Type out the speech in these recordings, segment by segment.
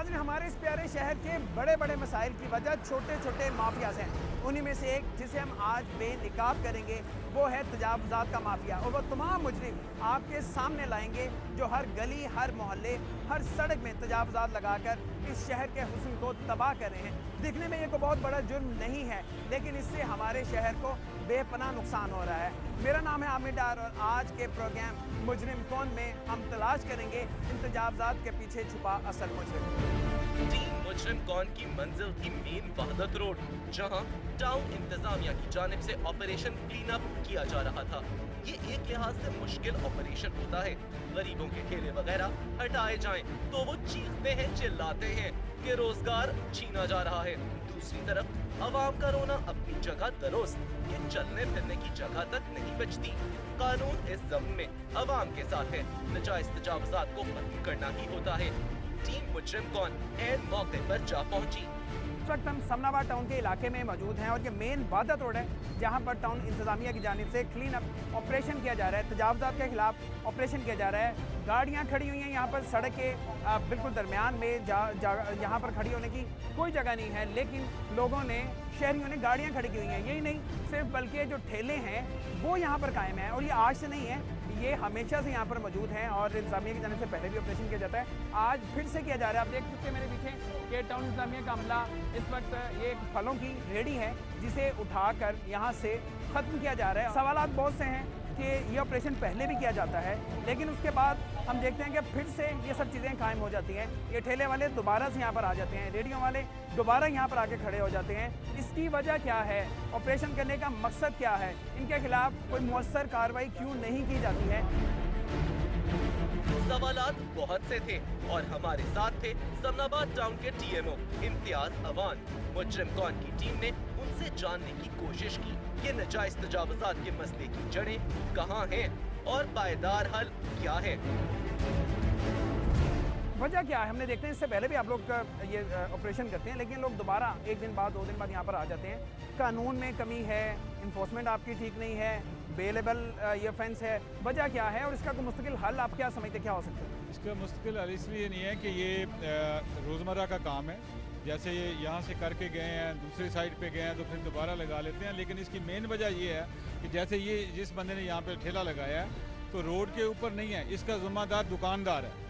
नाज़रीन, हमारे इस प्यारे शहर के बड़े बड़े मसाइल की वजह छोटे छोटे माफियाज हैं। उन्हीं में से एक जिसे हम आज बेनिकाब करेंगे वो है तजावुज़ात का माफिया, और वो तमाम मुजरिम आपके सामने लाएंगे जो हर गली, हर मोहल्ले, हर सड़क में तजावुज़ात लगाकर इस शहर के हुस्न को तबाह कर रहे हैं। दिखने में ये कोई बहुत बड़ा जुर्म नहीं है, लेकिन इससे हमारे शहर को बेपनाह नुकसान हो रहा है। मेरा नाम है आमिर डार और आज के प्रोग्राम मुजरिम कौन में हम तलाश करेंगे इन तजावुज़ात के पीछे छुपा असल मुजरिम। टीम मुजरिम कौन की मंजिल थी मेन वहदत रोड, जहां टाउन इंतजामिया की जानिब से ऑपरेशन क्लीन अप किया जा रहा था। ये एक लिहाज से मुश्किल ऑपरेशन होता है। गरीबों के ठेले वगैरह हटाए जाएं तो वो चीखते हैं, चिल्लाते हैं कि रोजगार छीना जा रहा है। दूसरी तरफ अवाम का रोना अपनी जगह दुरुस्त, ये चलने फिरने की जगह तक नहीं बचती। कानून इस ज़मीन में अवाम के साथ है, नजायज तजावुज़ात को खत्म करना ही होता है। टीम मुजरिम कौन ऐन मौके पर जा पहुंची। इस वक्त हम समनाबाद टाउन के इलाके में मौजूद हैं और ये मेन वहदत रोड है जहाँ पर टाउन इंतजामिया की जानिब से क्लीन अप ऑपरेशन किया जा रहा है, तजावुज़ात के खिलाफ ऑपरेशन किया जा रहा है। गाड़ियाँ खड़ी हुई हैं यहाँ पर सड़क के बिल्कुल दरमियान में, यहाँ पर खड़ी होने की कोई जगह नहीं है, लेकिन लोगों ने, शहरियों ने गाड़ियाँ खड़ी की हुई हैं। यही नहीं सिर्फ बल्कि जो ठेले हैं वो यहाँ पर कायम हैं, और ये आज से नहीं है, ये हमेशा से यहाँ पर मौजूद हैं और इंतजामिया की जाने से पहले भी ऑपरेशन किया जाता है। आज फिर से किया जा रहा है। आप देख सकते हैं मेरे पीछे कि टाउन इंतजामिया का अमला इस वक्त ये एक फलों की रेहड़ी है जिसे उठाकर यहाँ से ख़त्म किया जा रहा है। सवालात बहुत से हैं कि ये ऑपरेशन पहले भी किया जाता है, लेकिन उसके बाद हम देखते हैं कि फिर से ये सब चीज़ें कायम हो जाती हैं। ये ठेले वाले दोबारा से यहाँ पर आ जाते हैं, रेडियो वाले दोबारा यहाँ पर आके खड़े हो जाते हैं। इसकी वजह क्या है? ऑपरेशन करने का मकसद क्या है? इनके खिलाफ कोई मुअस्सर कार्रवाई क्यों नहीं की जाती है? सवालात बहुत से थे और हमारे साथ थे समनाबाद टाउन के टीएमओ इम्तियाज अवान। मुजरिम कौन की टीम ने उनसे जानने की कोशिश की कि नजायज तजावुज़ात के मसले की जड़ें कहाँ हैं और पायदार हल क्या है। वजह क्या है? हमने देखते हैं इससे पहले भी आप लोग ये ऑपरेशन करते हैं, लेकिन लोग दोबारा एक दिन बाद, 2 दिन बाद यहाँ पर आ जाते हैं। कानून में कमी है, इन्फोर्समेंट आपकी ठीक नहीं है, बेलेबल ये ऑफेंस है। वजह क्या है और इसका कोई मुस्तकिल हल आप क्या समझते, क्या हो सकता है? इसका मुश्किल हल इसलिए नहीं है कि ये रोज़मर्रा का काम है। जैसे ये यहाँ से करके गए हैं, दूसरी साइड पे गए हैं तो फिर दोबारा लगा लेते हैं। लेकिन इसकी मेन वजह ये है कि जैसे ये जिस बंदे ने यहाँ पे ठेला लगाया है तो रोड के ऊपर नहीं है, इसका जिम्मेदार दुकानदार है।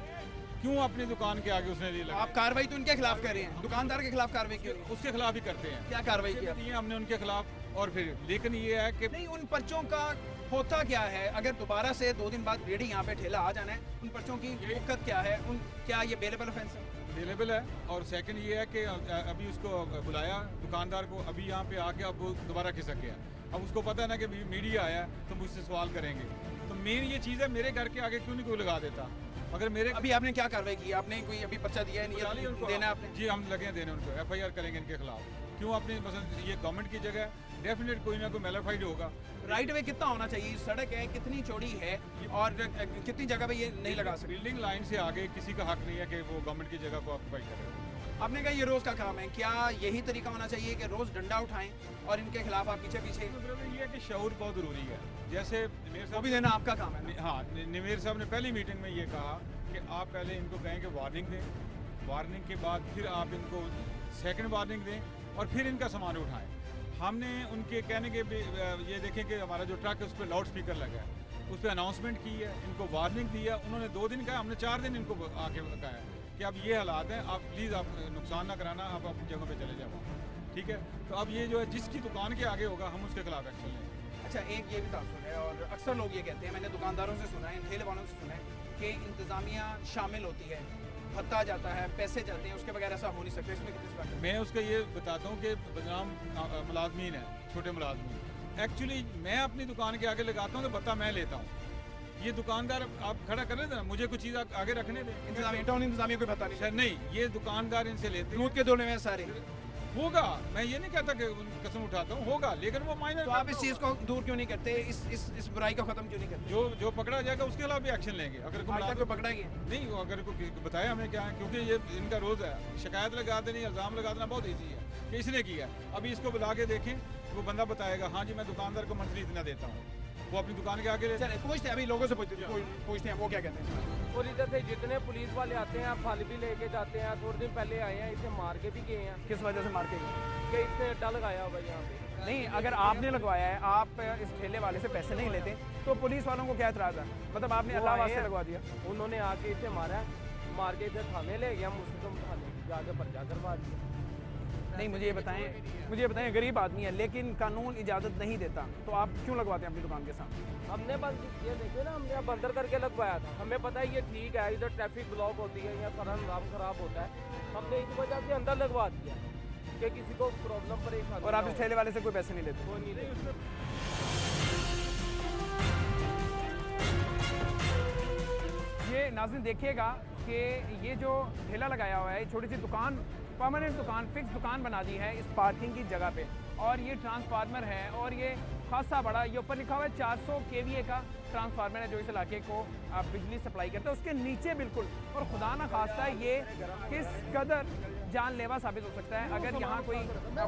क्यों अपनी दुकान के आगे उसने नहीं लगाया? आप कार्रवाई तो उनके खिलाफ कर रहे हैं, दुकानदार के खिलाफ कार्रवाई क्यों? उसके खिलाफ ही करते हैं। क्या कार्रवाई की हमने उनके खिलाफ, और फिर लेकिन ये है कि नहीं, उन पर्चों का होता क्या है? अगर दोबारा से 2 दिन बाद रेडी यहाँ पे ठेला आ जाना है, उन पर्चों की दिक्कत क्या है? क्या ये बेलेबल ऑफेंस है? अवेलेबल है। और सेकंड ये है कि अभी उसको बुलाया दुकानदार को, अभी यहाँ पे आके अब वो दोबारा खिसक गया। अब उसको पता है ना कि मीडिया आया है तो मुझसे सवाल करेंगे। तो मेन ये चीज़ है, मेरे घर के आगे क्यों नहीं कोई लगा देता? अगर मेरे अभी आपने क्या कार्रवाई की? आपने कोई अभी पर्चा दिया है? नहीं उनको देना आपने? जी, हम लगे देने उनको, FIR करेंगे इनके खिलाफ। क्यों? अपनी मतलब ये गवर्नमेंट की जगह है, डेफिनेट कोई ना कोई मेलाफाइड होगा। राइट वे कितना होना चाहिए? सड़क है, कितनी चौड़ी है और कितनी जगह पे ये नहीं लगा सकते? बिल्डिंग लाइन से आगे किसी का हक नहीं है कि वो गवर्नमेंट की जगह को ऑक्यूपाई करे। आपने कहा ये रोज़ का काम है, क्या यही तरीका होना चाहिए कि रोज़ डंडा उठाएं और इनके खिलाफ आप पीछे पीछे? मतलब ये है कि शऊर बहुत ज़रूरी है। जैसे निमेर वो साहब भी देना आपका काम है। हाँ, निमेर साहब ने पहली मीटिंग में ये कहा कि आप पहले इनको कहें कि वार्निंग दें, वार्निंग के बाद फिर आप इनको सेकंड वार्निंग दें और फिर इनका सामान उठाएं। हमने उनके कहने के ये देखें कि हमारा जो ट्रक है उस पर लाउड स्पीकर लगा है, उस पर अनाउंसमेंट की है, इनको वार्निंग दी है। उन्होंने 2 दिन कहा, हमने 4 दिन इनको आके कहा है कि अब ये हालात हैं, आप प्लीज़ आप नुकसान ना कराना, आप अपनी जगह पे चले जाओ। ठीक है, तो अब ये जो है जिसकी दुकान के आगे होगा हम उसके खिलाफ एक्शन लेंगे। अच्छा, एक ये भी तासुर है और अक्सर लोग ये कहते हैं, मैंने दुकानदारों से सुना है, ठेले वालों से सुना है कि इंतज़ामिया शामिल होती है, भत्ता जाता है, पैसे जाते हैं, उसके बगैर ऐसा हो नहीं सकता। इसमें कितनी बात है? मैं उसका ये बताता हूँ कि बदनाम मुलाजमीन है, छोटे मुलाजमीन। एक्चुअली मैं अपनी दुकान के आगे लगाता हूँ तो भत्ता मैं लेता हूँ। ये दुकानदार आप खड़ा कर रहे थे ना, मुझे कुछ चीज़ आगे रखने दें। टाउन इंतजामिया कोई भत्ता नहीं सर नहीं, ये दुकानदार इनसे लेते हैं। दूध के दोने में सारे होगा, मैं ये नहीं कहता कि कसम उठाता हूँ, होगा, लेकिन वो माइनर। तो आप इस चीज़ को दूर क्यों नहीं करते? इस बुराई को खत्म क्यों नहीं करते? जो पकड़ा जाएगा उसके खिलाफ भी एक्शन लेंगे। अगर कोई पकड़ा गया नहीं, अगर कोई बताया हमें क्या है, क्योंकि ये इनका रोज़ है। शिकायत लगा देनी, इल्ज़ाम लगा देना बहुत ईजी है कि इसने किया। अभी इसको बुला के देखें, वो बंदा बताएगा हाँ जी मैं दुकानदार को मंथली इतना देता हूँ। वो अपनी दुकान के आगे लेते हैं। चले पूछते हैं, अभी लोगों से पूछते हैं वो क्या कहते हैं। और इधर से जितने पुलिस वाले आते हैं फल भी लेके जाते हैं। थोड़े दिन पहले आए हैं, इसे मार के भी गए हैं किस वजह से मार के गए? कि इसने अड्डा लगाया हुआ है यहाँ पे। नहीं, अगर आपने लगवाया है, आप इस ठेले वाले से पैसे नहीं लेते तो पुलिस वालों को क्या एतराज़ है? मतलब आपने वो अल्लाह आए वास्ते हैं, लगवा दिया। उन्होंने आके इसे मारा, मार के इसे थाने ले गया, मुस्लिम थाने जाके पर्चा करवा दिया। नहीं, मुझे ये बताएं गरीब आदमी है लेकिन कानून इजाज़त नहीं देता तो आप क्यों लगवाते हैं अपनी दुकान के सामने? हमने बस ये देखे ना, हमने अब अंदर करके लगवाया था। हमें पता है ये ठीक है, इधर ट्रैफिक ब्लॉक होती है, यहाँ सारा निज़ाम खराब होता है। हमने इस वजह से अंदर लगवा दिया कि किसी को प्रॉब्लम परेशानी। और आप इस ठेले वाले से कोई पैसे नहीं लेते? वो नहीं लेते। ये नाज़रीन देखिएगा कि ये जो ठेला लगाया हुआ है, छोटी सी दुकान, परमानेंट दुकान, फिक्स दुकान बना दी है इस पार्किंग की जगह पे। और ये ट्रांसफार्मर है और ये खासा बड़ा, ये ऊपर लिखा हुआ है 400 kVA का ट्रांसफार्मर है जो इस इलाके को बिजली सप्लाई करता है। उसके नीचे बिल्कुल, और खुदा ना खास्ता ये किस कदर जानलेवा साबित हो सकता है अगर यहाँ कोई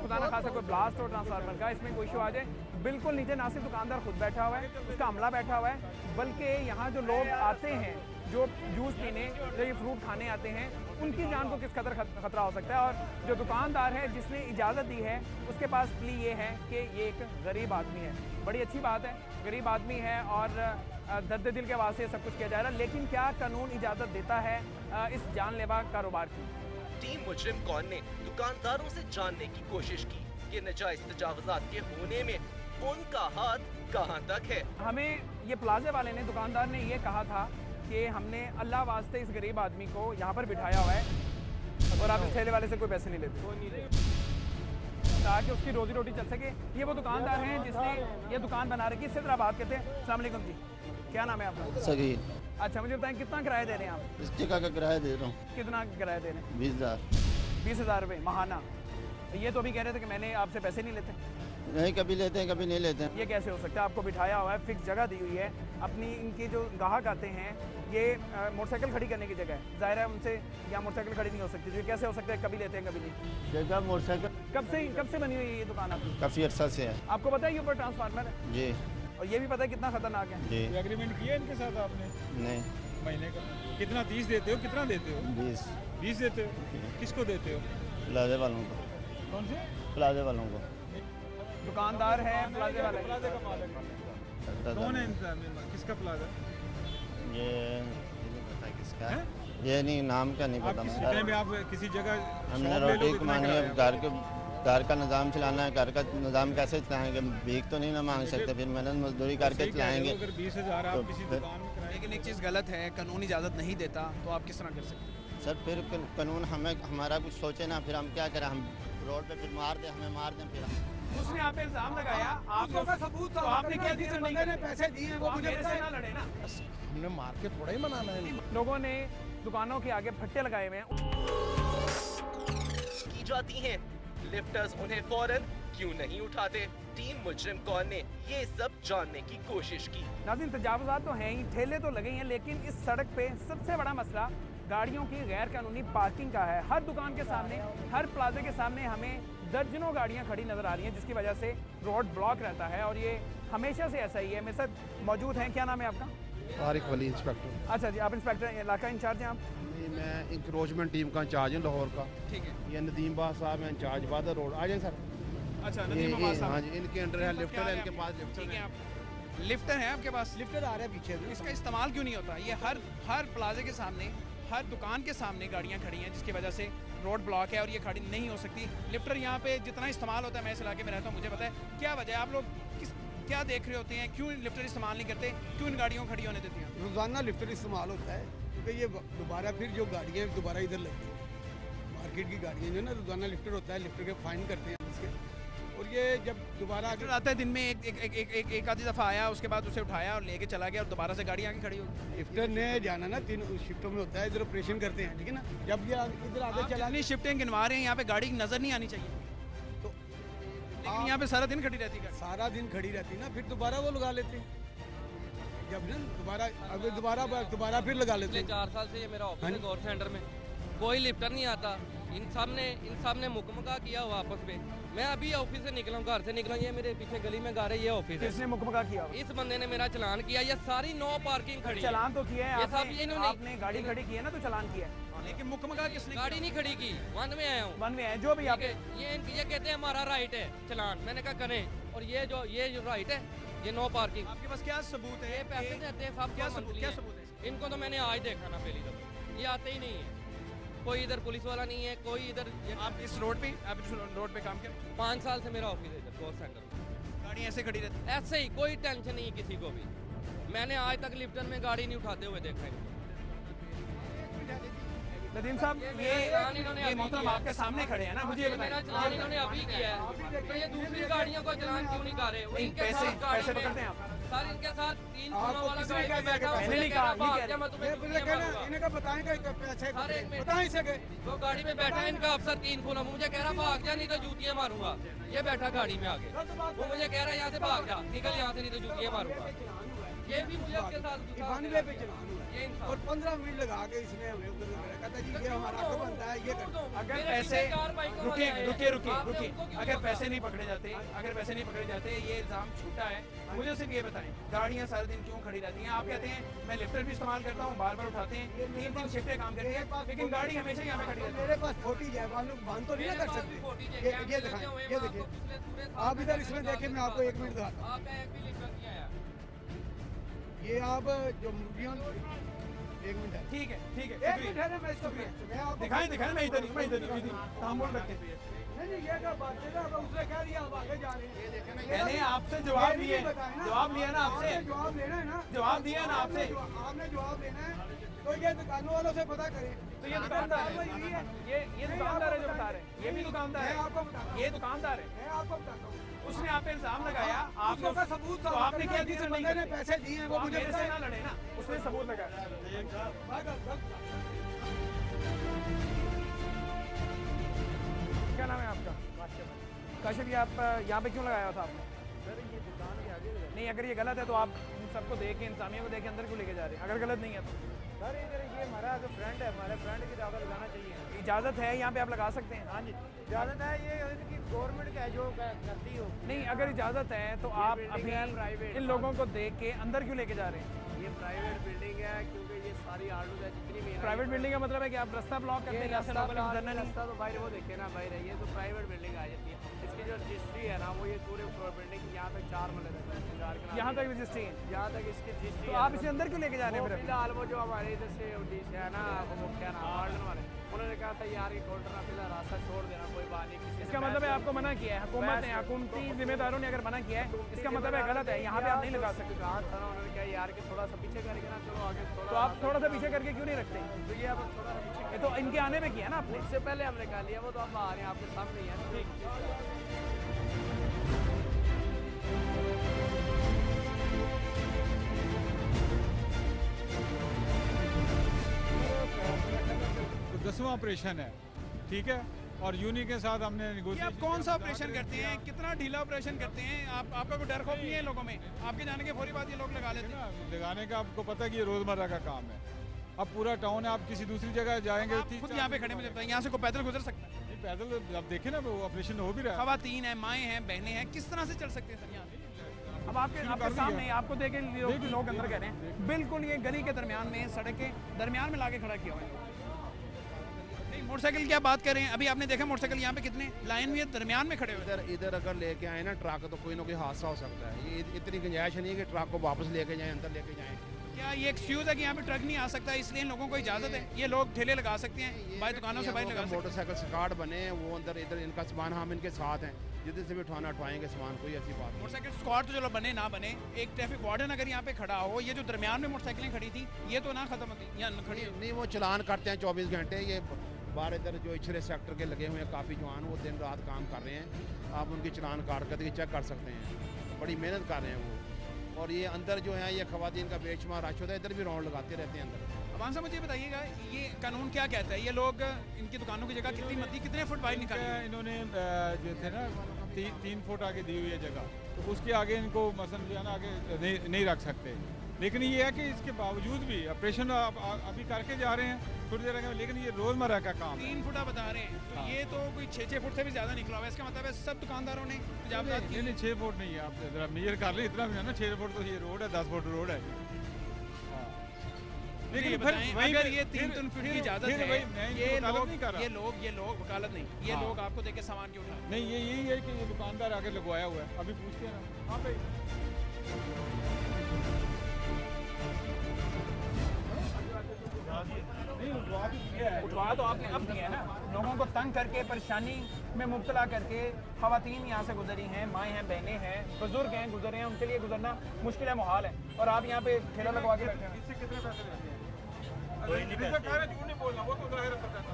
खुदा ना खास्ता कोई ब्लास्ट हो ट्रांसफार्मर का, इसमें कोई इशू आ जाए। बिल्कुल नीचे ना सिर्फ दुकानदार खुद बैठा हुआ है, उसका अमला बैठा हुआ है, बल्कि यहाँ जो लोग आते हैं, जो जूस पीने, जो ये फ्रूट खाने आते हैं, उनकी जान को किस कदर खतरा हो सकता है। और जो दुकानदार है जिसने इजाज़त दी है उसके पास प्ली ये है कि ये एक गरीब आदमी है। बड़ी अच्छी बात है, गरीब आदमी है और दर्द दिल के वास्ते सब कुछ किया जा रहा है, लेकिन क्या कानून इजाज़त देता है इस जानलेवा कारोबार की? टीम मुजरिम कौन ने दुकानदारों से जानने की कोशिश की कि नाजायज तजावुजात के होने में उनका हाथ कहां तक है। हमें ये प्लाजे वाले ने, दुकानदार ने ये कहा था कि हमने अल्लाह वास्ते इस गरीब आदमी को यहाँ पर बिठाया हुआ है और आप इस ठेले वाले से कोई पैसे नहीं लेते, वो नहीं लेते, ताकि उसकी रोजी रोटी चल सके। ये वो दुकानदार हैं जिसने ये दुकान बना रखी है। इससे तरह बात करते हैं। अस्सलाम वालेकुम जी, क्या नाम है आपका? सगीर। अच्छा, मुझे बताएं कितना किराया दे रहे हैं आप? इस जगह का किराया दे रहा हूँ कितना किराया दे रहे हैं? 20,000। 20,000 रुपये माहाना। ये तो अभी कह रहे थे कि मैंने आपसे पैसे नहीं लेते। नहीं, कभी लेते हैं कभी नहीं लेते हैं। ये कैसे हो सकता है? आपको बिठाया हुआ है, फिक्स जगह दी हुई है, अपनी इनकी जो ग्राहक आते हैं, ये मोटरसाइकिल खड़ी करने की जगह है, जाहिर है उनसे यहाँ मोटरसाइकिल खड़ी नहीं हो सकती। तो ये कैसे हो सकता है कभी लेते हैं कभी नहीं? जगह मोटरसाइकिल कब से बनी हुई है ये दुकान आपकी? काफ़ी अर्सा से है आपको पता है ये ऊपर ट्रांसफार्मर है जी। और ये भी पता है कितना खतरनाक है? जी एग्रीमेंट किया इनके साथ आपने नहीं। महीने का? कितना 30 देते हो? कितना देते हो? 20 देते हो? किसको देते हो? प्लाजे वालों को। कौन से? प्लाजे वालों को। दुकानदार है प्लाजे वाले। प्लाजे का मालिक कौन है इनका? किसका प्लाजा? ये नहीं पता किसका है? ये नहीं, नाम का नहीं आप पता किसी मुझे। टाइम आप किसी जगह हमने शॉप ले रोटी लो, कमानी है, कितना घर का निज़ाम चलाना है। घर का निज़ाम कैसे चलाएंगे? भीख तो नहीं ना मांग सकते, फिर मेहनत मजदूरी करके सही कह रहे हो, चलाएंगे। अगर 20,000 तो आप किसी फिर- दुकान में कराएंगे। लेकिन एक चीज़ गलत है, कानून इजाज़त नहीं देता तो आप किस तरह कर सकते हैं? सर फिर कानून हमारा कुछ सोचे ना, फिर हम क्या करें? हम रोड पे फिर मार दें, हमें मार दें फिर हम। उसने आप पे इल्जाम लगाया, आपको सबूत तो आपने क्या दी? बंदे ने पैसे दिए, वो मुझे से ना लड़े ना। हमने मार के थोड़ा ही मनाना है। लोगों ने दुकानों के आगे फट्टे लगाए हुए हैं। की जाती हैं, लिफ्टर्स उन्हें फौरन क्यों नहीं उठाते? टीम मुजरिम कौन ने ये सब जानने की कोशिश की। नाज़रीन, तजावुज़ात तो हैं ही, ठेले तो लगे ही हैं, लेकिन इस सड़क पे सबसे बड़ा मसला गाड़ियों की गैर कानूनी पार्किंग का है। हर दुकान के सामने, हर प्लाजे के सामने हमें दर्जनों गाड़ियां खड़ी नज़र आ रही हैं, जिसकी वजह से रोड ब्लॉक रहता है और ये हमेशा से ऐसा ही है। मेरे साथ मौजूद हैं, क्या नाम है आपका? तारिक वली इंस्पेक्टर। अच्छा जी, आप इंस्पेक्टर इलाका इंचार्ज हैं आप? जी, मैं इंक्रोचमेंट टीम का इंचार्ज हूँ लाहौर का। ठीक है। ये नदीम बाग साहब हैं इंचार्ज बादर रोड। आ जाए सर। अच्छा, ये नदीम अब्बास साहब। हाँ जी, इनके अंडर है लिफ्टर है, इनके पास लिफ्टर ठीक है। है। आप लिफ्टर है आपके पास? लिफ्टर आ रहा है पीछे से। इसका इस्तेमाल क्यों नहीं होता? ये हर प्लाजे के सामने, हर दुकान के सामने गाड़ियां खड़ी हैं, जिसकी वजह से रोड ब्लॉक है और ये खड़ी नहीं हो सकती। लिफ्टर यहाँ पे जितना इस्तेमाल होता है, मैं इस इलाके में रहता हूँ, मुझे पता है। क्या वजह है? आप लोग क्या देख रहे होते हैं? क्यों लिफ्टर इस्तेमाल नहीं करते? क्यों इन गाड़ियों को खड़ी होने देती हैं? रोज़ाना लिफ्टर इस्तेमाल होता है क्योंकि ये दोबारा फिर जो गाड़ियाँ दोबारा इधर लगती हैं। मार्केट की गाड़ियाँ जो है ना, रोज़ाना लिफ्टर होता है, लिफ्टर के फाइन करते हैं उसके। और ये जब दोबारा लिफ्टर आता है दिन में एक आधी दफ़ा आया, उसके बाद उसे उठाया और लेके चला गया और दोबारा से गाड़ी आके खड़ी हो गई। लिफ्टर ने जाना ना 3 शिफ्टों में होता है, इधर ऑपरेशन करते हैं, ठीक है ना। जब ये इधर आगे आप चला जितनी शिफ्टें गिनवा रहे हैं, यहाँ पे गाड़ी की नज़र नहीं आनी चाहिए, तो लेकिन यहाँ पे सारा दिन खड़ी रहती है गाड़ी। सारा दिन खड़ी रहती ना, फिर दोबारा वो लगा लेते हैं। जब ना दोबारा अब दोबारा फिर लगा लेते पिछले हैं। 4 साल से ये मेरा ऑफिस है गौर सेंटर में, कोई लिफ्टर नहीं आता। इन सब ने मुकमका किया हुआ आपस में। मैं अभी ऑफिस से निकला हूँ, घर से निकला, ये मेरे पीछे गली में घर है, ये ऑफिस है। किसने मुकमका किया? इस बंदे ने मेरा चलान किया। ये सारी नो पार्किंग खड़ी है। चलान तो किया है ये सब आपने, इन्होंने- आपने गाड़ी खड़ी की है ना, तो चलान किया है, लेकिन मुकमका किसने? गाड़ी नहीं खड़ी की, वन में आया हूँ। वन में है जो भी आप। ये कहते हैं हमारा राइट है चलान, मैंने कहा करें। और ये जो राइट है, ये नो पार्किंग। आपके पास क्या सबूत है? ये पैसे देते हैं सब, क्या सबूत है? इनको तो मैंने आज देखा ना पहली दफा, ये आते ही नहीं है। कोई इधर पुलिस वाला नहीं है, कोई इधर। आप इस रोड पे काम कर 5 साल से मेरा ऑफिस है इधर कोर्स सेंटर में। गाड़ी ऐसे खड़ी रहती? ऐसे ही, कोई टेंशन नहीं है किसी को भी। मैंने आज तक लिफ्टन में गाड़ी नहीं उठाते हुए देखा इनको। नदीम साहब, ये मोहतरम आपके सामने खड़े हैं ना, मुझे मेरा चलान इन्होंने अभी किया है, तो ये दूसरी गाड़ियों को चलान क्यों नहीं कर रहे? वो इनके पैसे साथ गाड़ी पैसे में- पकड़ते हैं आप? सर इनके साथ 3 कोनों वाला गाड़ी में बैठा हूं, मैंने नहीं मुझे कहा, कह रहा, ये कह भाग जा, मैं तुम्हें मुझे नहीं कहना मारूंगा। इन्हें का बताएं कि पैसे सर, एक मिनट। बताएं इसे के वो गाड़ी में बैठा है इनका अफसर 3 कोनों, मुझे कह रहा भाग जा नहीं तो जूतियां मारूंगा। ये बैठा गाड़ी में आगे, वो मुझे कह रहा है यहाँ से भाग जा, निकल यहाँ से नहीं तो जूतियां मारूंगा। ये भी मुझे उसके साथ बानवे पे चलान हुआ है। ये इंसान। और 15 मिनट लगा के इसने हमें उधर कहता जी ये हमारा हक बनता है, ये कर। अगर मेरे पैसे पीछे 4 बाइकों वाले रुकिए आए हैं। रुकिए रुकिए आपने रुकिए उनको क्यों अगर रोका? पैसे नहीं पकड़े जाते, ये इल्ज़ाम झूठा है। मुझे सिर्फ ये बताएं, गाड़ियाँ सारे दिन क्यों खड़ी रहती हैं? आप कहते हैं मैं लिफ्टर भी इस्तेमाल करता हूँ, बार बार उठाते हैं, 3 शिफ्टें काम करती हैं, लेकिन गाड़ी हमेशा यहाँ पे खड़ी रहती है। मेरे पास 40 है, बांध तो नहीं ना कर सकते। ये दिखाएं, ये देखिए आप इधर इसमें देखिए, मैं आपको 1 मिनट दिखाता हूँ। आपने एक भी लिफ्ट नहीं आया। ये आप जो मुर्गियाँ 1 मिनट है, ठीक है 1 मिनट है ना, मैं इसको मैं आपको दिखाएं मैं इधर नहीं तामुल रखें। नहीं ये क्या बात है ना, अब उसने कह दिया आप आगे जा रहे हैं। ये देखें ना, मैंने आपसे जवाब लिया ना, आपसे जवाब लेना है ना, जवाब दिया ना आपसे। आपने जवाब लेना है तो ये दुकानों वालों से पता करें। तो ये दुकानदार है, ये दुकानदार है जो बता रहे हैं, ये भी दुकानदार मैं है, आपको बताता हूँ, ये दुकानदार है। मैं आपको बताता हूँ। उसने आप पे इल्जाम लगाया, आपको का सबूत तो आपने क्या जिस नहीं बंदे ने पैसे दिए हैं वो मुझे मेरे से ना लड़े ना, उसने सबूत लगाया। क्या नाम है आपका? काशिफ, ये आप यहाँ पे क्यों लगाया था आपने? सर ये दुकान के आगे नहीं, अगर ये गलत है तो आप इन सबको देख के, इंसानियों को देख के अंदर क्यों लेके जा रहे हैं? अगर गलत नहीं है तो सर इधर ये हमारा जो फ्रेंड है, हमारे फ्रेंड की ज़्यादा लगाना चाहिए। इजाज़त है यहाँ पे आप लगा सकते हैं? हाँ जी इजाज़त है, ये इनकी गवर्नमेंट का है जो करती हो। नहीं, अगर इजाज़त है तो आप बिल्डिंग अभी है प्राइवेट। इन लोगों को देख के अंदर क्यों लेके जा रहे हैं? ये प्राइवेट बिल्डिंग है, क्योंकि ये सारी आर्डर है जितनी भी है ना, प्राइवेट बिल्डिंग का मतलब है कि आप रास्ता ब्लॉक करते ये हैं, जैसे लोगों ने गुजरना नहीं। रास्ता तो बाहर वो देखे ना बाहर है, ये तो प्राइवेट बिल्डिंग आ जाती है। इसकी जो रजिस्ट्री है ना, वो ये पूरे बिल्डिंग यहाँ तक 4 मरले तक है, 4 के यहाँ तक रजिस्ट्री है, यहाँ तक इसकी रजिस्ट्री तो आप इसे अंदर क्यों लेके जा रहे हैं? फिर फिलहाल वो जो हमारे इधर से डिश है ना, वो मुख्य ना वार्डन वाले, उन्होंने कहा था यार ये काउंटर ना फिलहाल रास्ता छोड़ देना, कोई बात नहीं। किसी ने इसका मतलब है आपको मना किया है हुकूमत ने, हुकूमती जिम्मेदारों ने अगर मना किया है, इसका मतलब है गलत है, यहाँ पे आप नहीं लगा सकते। कहा था ना उन्होंने, कहा यार कि थोड़ा सा पीछे करके ना चलो आगे, तो आप थोड़ा सा पीछे करके क्यों नहीं रखते? तो ये अब थोड़ा सा पीछे, ये तो इनके आने पे किया ना आपने। उससे पहले हमने कहा लिया, वो तो अब आ रहे हैं आपके सामने ही है ना। तो 10वां ऑपरेशन है, ठीक है, और यूनी के साथ हमने ये आप नेगोशिएशन कौन सा ऑपरेशन करते हैं? कितना ढीला ऑपरेशन करते हैं? आपका कोई डर खौफ नहीं है लोगों में? आपके जाने के फौरी बाद ये लोग लगा लेते हैं। लगाने का आपको पता है कि ये रोजमर्रा का काम है। अब पूरा टाउन है, आप किसी दूसरी जगह जाएंगे, आप खुद यहाँ पे खड़े मुझे बताएं, यहाँ से कोई पैदल गुजर सकता है? नहीं, पैदल आप देखें ना, वो ऑपरेशन हो भी रहा है। खवातीन हैं, माएँ हैं, बहनें हैं, किस तरह से चल सकते हैं सर यहाँ पे? अब आपके शुरू आपके कर दिया। सामने आपको देखे लोग अंदर कह रहे हैं, बिल्कुल ये गली के दरमियान में, सड़क के दरमियान में लाके खड़ा किया हुआ है। नहीं, मोटरसाइकिल की आप बात कर रहे हैं, अभी आपने देखा मोटरसाइकिल यहाँ पे कितने लाइन में दरमियान में खड़े हुए हैं। इधर अगर लेके आए ना ट्रक, तो कोई ना कोई हादसा हो सकता है। ये इतनी गुंजाइश नहीं है कि ट्रक को वापस लेके जाएं, अंदर लेके जाएं। क्या ये एक्सक्यूज है कि यहाँ पे ट्रक नहीं आ सकता, इसलिए इन लोगों को इजाजत है? ये लोग ठेले लगा सकते हैं, बाहर दुकानों से बाहर लगा सकते हैं। मोटरसाइकिल स्कार्ड बने हैं, वो अंदर इधर इनका सामान हम इनके साथ हैं, जिधर से भी उठाना उठाएंगे सामान, कोई ऐसी बात नहीं। मोटरसाइकिल स्क्वाड तो चलो बने ना बने, एक ट्रैफिक वार्डन अगर यहाँ पे खड़ा हो, ये जो दरमियान में मोटरसाइकिलें खड़ी थी, ये तो ना खत्म होती या खड़ी हो। नहीं, वो चलान करते हैं 24 घंटे। ये बाहर इधर जो इछले सेक्टर के लगे हुए हैं काफ़ी जवान, वो दिन रात काम कर रहे हैं। आप उनकी चलान कारकर्दगी चेक कर सकते हैं, बड़ी मेहनत कर रहे हैं वो। और ये अंदर जो है, ये खवातीन का बेशुमार रश होता है, इधर भी राउंड लगाते रहते हैं अंदर। अमान साहब मुझे बताइएगा, ये कानून क्या कहता है? ये लोग इनकी दुकानों की जगह कितने फुट बाहर निकाले? इन्होंने जो थे ना 3 फुट आगे दी हुई है जगह, तो उसके आगे इनको मसलन जो है ना आगे नहीं रख सकते। लेकिन ये है कि इसके बावजूद भी ऑपरेशन अभी करके जा रहे हैं थोड़ी देर आगे, लेकिन ये रोज़मर्रा का काम है। 3 फुटा बता रहे हैं, तो ये तो कोई 6 फुट से भी ज़्यादा निकला हुआ है। इसका मतलब है सब दुकानदारों ने तजावज़ात की। नहीं 6 फुट नहीं है, आप जरा मेजर कर लें, इतना भी है ना, 6 फुट तो ये रोड है, 10 फुट रोड है। लेकिन ये बताएं, अगर ये 3 फुट की इजाज़त है, ये लोग वकालत नहीं, ये लोग आपको देख के सामान क्यों उठा? नहीं, ये यही है कि ये दुकानदार आके लगवाया हुआ है, अभी पूछते हैं ना। हाँ भाई, उठवा तो आपने अब दिया है ना, लोगों को तंग करके परेशानी में मुब्तला करके खवातीन यहाँ से गुजरी हैं, माएँ हैं, बहनें हैं, बुजुर्ग हैं, गुजरे हैं, उनके लिए गुजरना मुश्किल है, मुहाल है, और आप यहाँ पे ठेला लगवा के बैठे हैं। इससे कितने पैसे लेते हैं? झूठ नहीं बोलना, वो तो जाहिर पता है,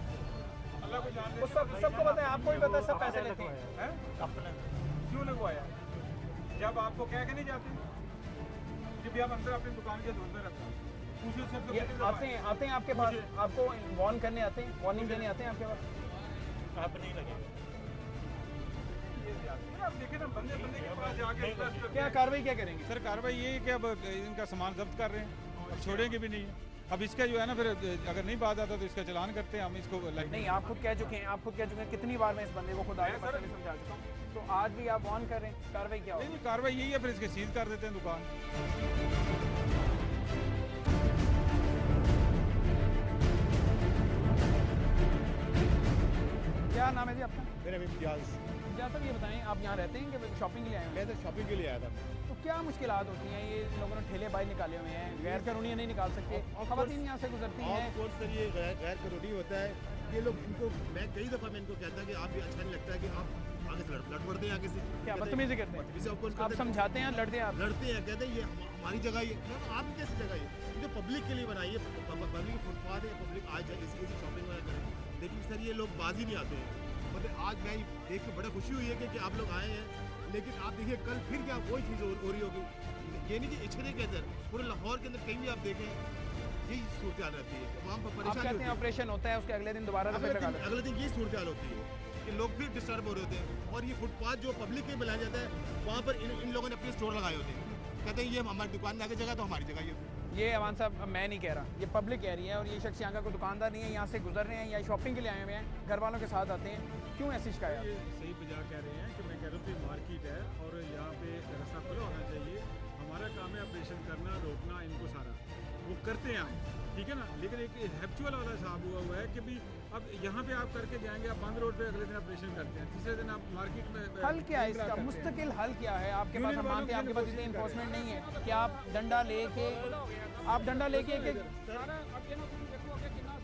अल्लाह को जानते हैं। सबको पता है, आपको भी पता है, सब पैसे लेते हैं। क्यों लगवाया? जब आपको कह के नहीं जाते, जब आप अंदर अपनी दुकान के दूर में रखते हैं, आते हैं आपके पास, आपको वार्न करने आते हैं, वार्निंग देने आते हैं आपके पास। आप नहीं लगे, आप देखें ना, बंदे के पास जाके क्या कार्रवाई क्या करेंगे? सर कार्रवाई ये है कि अब इनका सामान जब्त कर रहे हैं, अब छोड़ेंगे भी नहीं। अब इसका जो है ना, फिर अगर नहीं बात आता तो इसका चालान करते हैं हम इसको। नहीं, आप खुद कह चुके हैं, कितनी बार मैं इस बंदे को खुद आगे समझा चुका हूँ, तो आज भी आप वार्न कर रहे हैं, कार्रवाई क्या होगी? नहीं, कार्रवाई यही है, फिर इसके सीज कर देते हैं दुकान। क्या नाम है जी आपका? मेरा भी प्याज साहब, ये बताएं, आप यहाँ रहते हैं कि शॉपिंग के लिए आए हैं? मैं तो शॉपिंग के लिए आया था। तो क्या मुश्किलात होती हैं? ये लोगों ने ठेले बाहर निकाले हुए हैं, गैर कानूनी नहीं निकाल सकते, खवातीन यहाँ से गुजरती हैं। सर ये गैर कानूनी होता है, ये लोग इनको, मैं कई दफ़ा मैं इनको कहता है कि आप ये अच्छा नहीं लगता है कि आप आगे से लड़ पड़ते हैं, आगे से क्या बदतमीजी करते हैं? आप समझाते हैं, लड़ते हैं, आप लड़ते हैं, कहते हैं ये हमारी जगह, ये आपकी कैसी जगह है? ये पब्लिक के लिए बनाई है, पब्लिक फुटपाथ है, पब्लिक आज ऐसी शॉपिंग वगैरह करें। लेकिन सर ये लोग बाजी नहीं आते हैं। मतलब आज मैं देख के बड़ा खुशी हुई है कि आप लोग आए हैं, लेकिन आप देखिए कल फिर क्या वही चीज़ हो रही होगी। ये नहीं कि इछरे के अंदर, पूरे लाहौर के अंदर कहीं भी आप देखें यही सूरत रहती है, वहाँ पर परेशानी होती है। ऑपरेशन होता है, उसके अगले दिन दोबारा अगले दिन यही सूरत होती है कि लोग फिर डिस्टर्ब हो रहे होते हैं। और ये फुटपाथ जो पब्लिक के बनाया जाता है, वहाँ पर इन लोगों ने अपने स्टोर लगाए होते हैं, कहते हैं ये हमारी दुकान में आगे जगह, तो हमारी जगह ये अमान साहब, मैं नहीं कह रहा, ये पब्लिक कह रही है, और ये शख्स यहाँ का कोई दुकानदार नहीं है, यहाँ से गुजर रहे हैं या शॉपिंग के लिए आए हुए हैं, घर वालों के साथ आते हैं, क्यों ऐसी शिकायत? ये सही बजा कह रहे हैं कि मैं कह रहा हूँ कि मार्केट है और यहाँ पे रास्ता खुला होना चाहिए। हमारा काम है ऑपरेशन करना, रोकना, इनको सारा वो करते हैं हम, ठीक है ना। लेकिन एक हैप्चुअल वाला हिसाब हुआ है कि भी अब यहाँ पे आप करके जाएंगे, आप बंद रोड पे अगले दिन ऑपरेशन करते हैं, तीसरे दिन आप मार्केट में। हल क्या है इसका? मुस्तकिल हल क्या है? आपके पास हम मानते हैं आपके पास इतनी इन्फोर्समेंट नहीं है कि आप डंडा लेके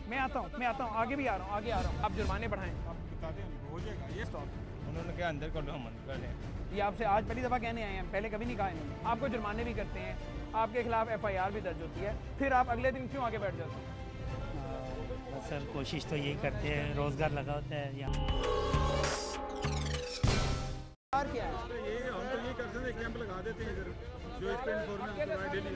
मैं आता हूँ, आगे भी आ रहा हूँ, आप जुर्माने बढ़ाएं। आप बता दें, हो जाएगा ये स्टॉप। उन्होंने क्या अंदर कर दो, हम अंदर कर लें। ये आपसे आज पहली दफ़ा कहने आए हैं, पहले कभी नहीं कहा इन्होंने। आपको जुर्माने भी करते हैं, आपके खिलाफ FIR भी दर्ज होती है, फिर आप अगले दिन क्यों आगे बैठ जाते हैं? बस सर कोशिश तो यही करते हैं, रोज़गार लगा होता है यहाँ। और क्या है? ये हम तो ये करते हैं, कैंप लगा देते हैं इधर, जो इस पे इन्फॉर्मेशन प्रोवाइड डेली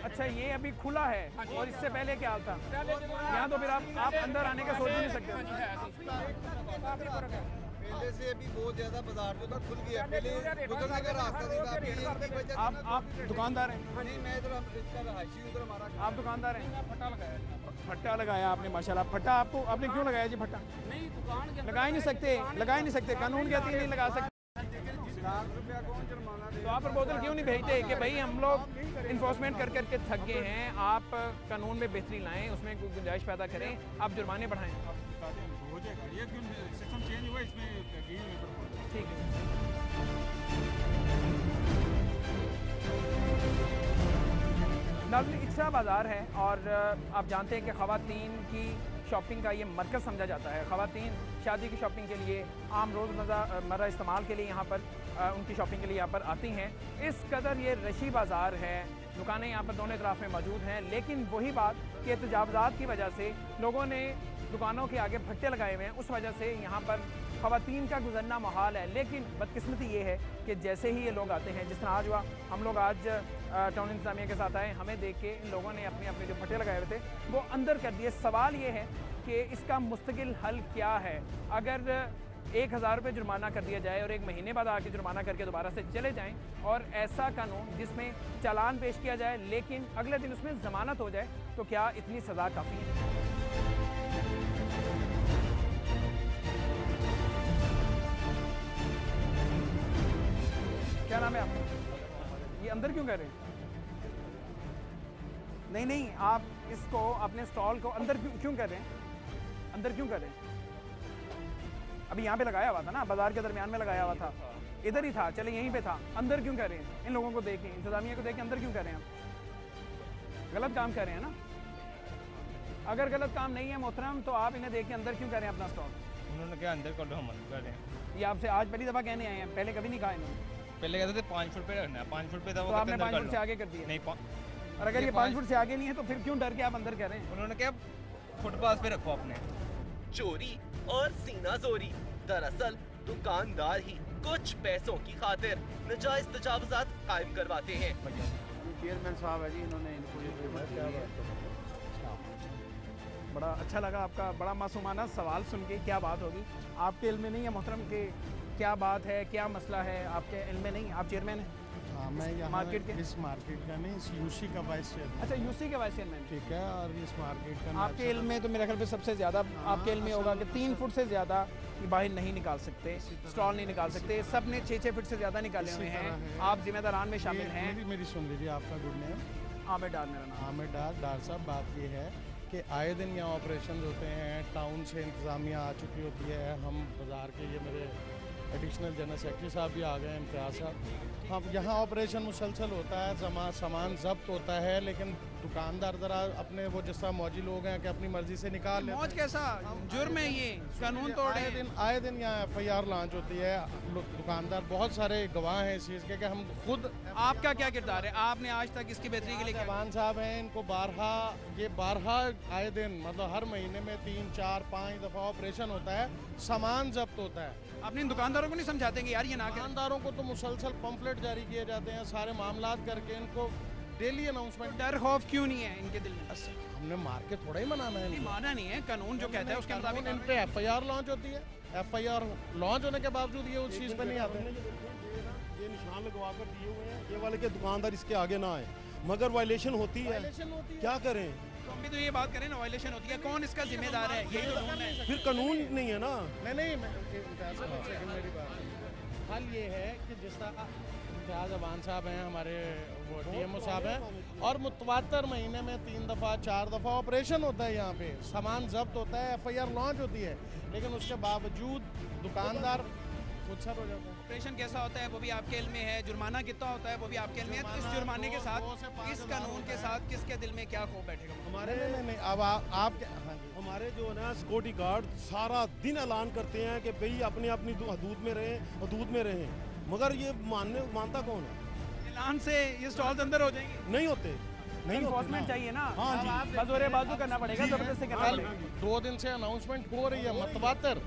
अच्छा, ये अभी खुला है और इससे पहले क्या था? यहाँ तो फिर आप अंदर आने का सोच ही नहीं सकते। पहले से अभी बहुत ज्यादा बाजार जो था खुल गया, पहले गुजरने का रास्ता नहीं था। आप दुकानदार हैं? नहीं, मैं इधर इसका रहायशी उधर हमारा। आप दुकानदार हैं? फट्टा लगाया आपने, माशाल्लाह। फट्टा आपने क्यों लगाया जी? फट्टा नहीं, दुकान लगा ही नहीं सकते, कानून कहती है नहीं लगा सकते। तो आप प्रपोजल क्यों नहीं भेजते कि भाई हम लोग इन्फोर्समेंट कर करके थक गए हैं, आप कानून में बेहतरी लाएं, उसमें कोई गुंजाइश पैदा करें, आप जुर्माने बढ़ाएं। हो जाएगा, ये सिस्टम चेंज हुआ, इसमें ठीक है। नाज़रीन, इच्छा बाज़ार है और आप जानते हैं कि ख़वातीन की शॉपिंग का ये मरकज़ समझा जाता है। ख़वातीन शादी की शॉपिंग के लिए, आम रोज़मर्रा इस्तेमाल के लिए यहाँ पर उनकी शॉपिंग के लिए यहाँ पर आती हैं। इस कदर ये रशी बाज़ार है, दुकानें यहाँ पर दोनों तरफ में मौजूद हैं, लेकिन वही बात कि तजावज़ात की वजह से लोगों ने दुकानों के आगे भट्टे लगाए हुए हैं, उस वजह से यहाँ पर ख़वातीन का गुजरना मुहाल है। लेकिन बदकिस्मती ये है कि जैसे ही ये लोग आते हैं, जिस तरह आज हुआ, हम लोग आज टाउन इंतज़ामिया के साथ आए, हमें देख के इन लोगों ने अपने अपने जो भट्टे लगाए हुए थे वो अंदर कर दिए। सवाल ये है कि इसका मुस्तकिल हल क्या है? अगर 1000 रुपये जुर्माना कर दिया जाए और 1 महीने बाद आके जुर्माना करके दोबारा से चले जाएं, और ऐसा कानून जिसमें चालान पेश किया जाए लेकिन अगले दिन उसमें ज़मानत हो जाए, तो क्या इतनी सज़ा काफ़ी है? क्या नाम है आपका? ये अंदर क्यों कर रहे हैं? नहीं नहीं, आप इसको अपने स्टॉल को अंदर क्यों कर रहे हैं? अंदर क्यों कर रहे हैं? अभी यहाँ पे लगाया हुआ था ना, बाजार के दरमियान में लगाया हुआ था, इधर ही था, चले यहीं पे था, अंदर क्यों कर रहे हैं? इन लोगों को देखें, इंतजामिया को देखें, अंदर क्यों कर रहे हैं? आप गलत काम कर रहे हैं ना। अगर गलत काम नहीं है मोहतरम, तो आप इन्हें देख के अंदर क्यों कर रहे हैं अपना स्टॉल? उन्होंने क्या अंदर कर दो, हम अंदर कर रहे हैं। ये आपसे आज पहली दफ़ा कहने आए हैं, पहले कभी नहीं कहा इन्होंने? पहले कहते थे 5 फुट पे रखना है, 5 फुट पे था, तो वो आपने 5 फुट से आगे कर दिया। नहीं, और अगर ये 5 फुट से आगे नहीं है तो फिर क्यों डर के आप अंदर कर रहे हैं? उन्होंने क्या फुटपाथ पे रखो अपने। चोरी और सीना जोरी, दरअसल दुकानदार ही कुछ पैसों की खातिर नजायज तजावुजात कायम करवाते हैं। चेयरमैन साहब है जी, इन्होंने इनको बड़ा अच्छा लगा आपका बड़ा मासूमाना सवाल सुन के। क्या बात होगी? आपके इल्म में नहीं है मोहतरम के क्या बात है, क्या मसला है? आपके इल्म में नहीं? आप चेयरमैन हैं? हाँ, मैं यहाँ मार्केट के? इस मार्केट का नहीं, इस यूसी का वाइस चेयरमैन। अच्छा, यूसी के वाइस चेयरमैन, ठीक है। और इस मार्केट का आपके इल्म में तो मेरे ख्याल पे सबसे ज़्यादा आपके इल्म में होगा कि 3 फुट से ज़्यादा बाहर नहीं निकाल सकते, स्टॉल नहीं निकाल सकते। सब ने 6-6 फुट से ज़्यादा निकाले हुए हैं। आप जिम्मेदारान में शामिल हैं। मेरी सुन लीजिए, आपका गुड नेम? आमिर डार मेरा नाम। आमिर डार साहब, बात ये है कि आए दिन यहाँ ऑपरेशन होते हैं, टाउन से इंतज़ामिया आ चुकी होती है, हम बाज़ार के, ये मेरे एडिशनल जनरल सेक्रेटरी साहब भी आ गए, इम्तियाज़ साहब। हम यहाँ ऑपरेशन मुसलसल होता है, सामान जब्त होता है, लेकिन दुकानदार ज़रा अपने वो जिस तरह मौजी लोग हैं कि अपनी मर्जी से निकाल लेते हैं। मौज कैसा जुर्म है ये, कानून तोड़ है। आए दिन यहाँ FIR लॉन्च होती है। दुकानदार, बहुत सारे गवाह हैं इस चीज़ के कि हम खुद। आपका क्या किरदार है? आपने आज तक इसकी बेहतरी के लिए क्या? जवान साहब हैं, इनको बारहा आए दिन, मतलब हर महीने में 3, 4, 5 दफ़ा ऑपरेशन होता है, सामान जब्त होता है। अपने इन दुकानदारों को नहीं समझाते कि यार ये ना करें? दुकानदारों को तो मुसलसल पंफलेट जारी किए जाते हैं, सारे मामलात करके इनको डेली अनाउंसमेंट। डर खौफ क्यों नहीं है इनके दिल में? हमने मार के थोड़ा ही मनाना है। माना नहीं है, कानून जो कहता है उसके मुताबिक इन पे FIR लॉन्च होती है। FIR लॉन्च होने के बावजूद ये उस चीज़ पे नहीं आते। ये निशान लगवा कर दिए हुए हैं, ये वाले के दुकानदार इसके आगे ना आए, मगर वायलेशन होती है, क्या करें? तो हम भी तो ये बात करें ना, वायलेशन होती है, कौन इसका जिम्मेदार है? यही कानून है। फिर कानून नहीं है ना। नहीं, मेरी बात, हल ये है कि जिस तरह इम्तियाज़ अवान साहब हैं, हमारे वो TMO साहब हैं, और मुतवातर महीने में 3 दफ़ा 4 दफ़ा ऑपरेशन होता है, यहाँ पे सामान जब्त होता है, FIR लॉन्च होती है, लेकिन उसके बावजूद दुकानदार खुद सर हो जाता है। ऑपरेशन कैसा होता है वो भी आपके इल्म में है, जुर्माना कितना होता है वो भी आपके इल्म में है। तो इस जुर्माने के साथ, इस कानून के साथ किसके दिल में क्या खौफ बैठेगा? हमारे नहीं, अब आप हमारे जो है ना सिक्योरिटी गार्ड सारा दिन ऐलान करते हैं कि भाई अपनी हदूद में रहें, मगर ये मानता कौन है? ऐलान से ये स्टॉल्स अंदर हो जाएंगे? नहीं होते, नहीं एनफोर्समेंट चाहिए ना। हाँ जी, बज़ोरे बाजू करना पड़ेगा, जबरदस्ती करना पड़ेगा। 2 दिन से अनाउंसमेंट हो रही है मतवातर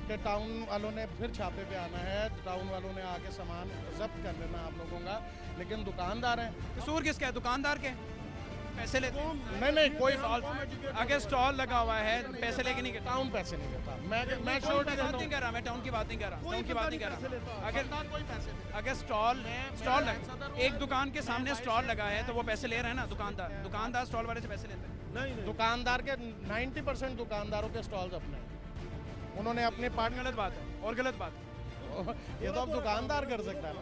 कि टाउन वालों ने फिर छापे पे आना है, टाउन वालों ने आके सामान जब्त कर लेना आप लोगों का, लेकिन दुकानदार हैं। कसूर किसका है? दुकानदार के पैसे लेते हैं? नहीं, कोई अगर स्टॉल लगा हुआ है पैसे लेके नहीं करता। टाउन पैसे नहीं देता। मैं श्योरिटी नहीं कर रहा, मैं टाउन की बात नहीं कर रहा, टाउन की बात नहीं कर रहा। अगर स्टॉल एक दुकान के सामने स्टॉल लगा है तो वो पैसे ले रहा है ना दुकानदार स्टॉल वाले से पैसे लेते हैं। नहीं, दुकानदार के 90% दुकानदारों के स्टॉल्स अपने, उन्होंने अपने पार्ट। गलत बात है और गलत बात है। ये तो अब दुकानदार कर सकता है ना।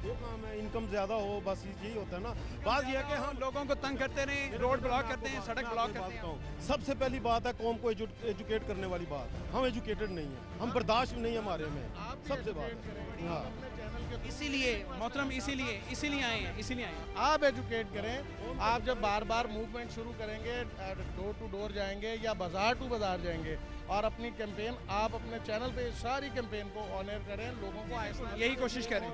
वो काम है, इनकम ज्यादा हो, बस यही होता है ना। बात यह है कि हम लोगों को तंग करते रहे, रोड ब्लॉक करते हैं, सड़क ब्लॉक करते हैं। सबसे पहली बात है कौम को एजुकेट करने वाली बात है। हम एजुकेटेड नहीं है, हम बर्दाश्त नहीं है हमारे में, सबसे बात है। हाँ, इसीलिए मोहतरम, इसीलिए आए हैं। आप एजुकेट करें। आप जब बार मूवमेंट शुरू करेंगे, डोर टू डोर जाएंगे या बाजार टू बाजार जाएंगे, और अपनी कैंपेन आप अपने चैनल पे सारी कैंपेन को ऑनर करें, लोगों को यही कोशिश करें।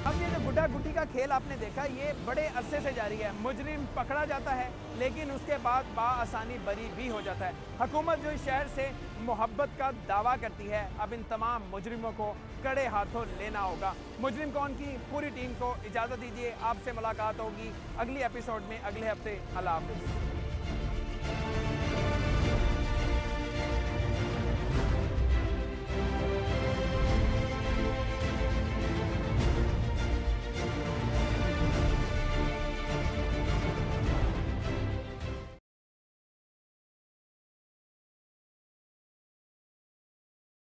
अब ये जो गुड्डा गुड्डी का खेल आपने देखा, ये बड़े अरसे से जारी है। मुजरिम पकड़ा जाता है लेकिन उसके बाद बाआसानी बरी भी हो जाता है। हुकूमत जो इस शहर से मोहब्बत का दावा करती है, अब इन तमाम मुजरिमों को कड़े हाथों लेना होगा। मुजरिम कौन की पूरी टीम को इजाज़त दीजिए, आपसे मुलाकात होगी अगली एपिसोड में अगले हफ्ते। अल्लाह हाफ़िज़।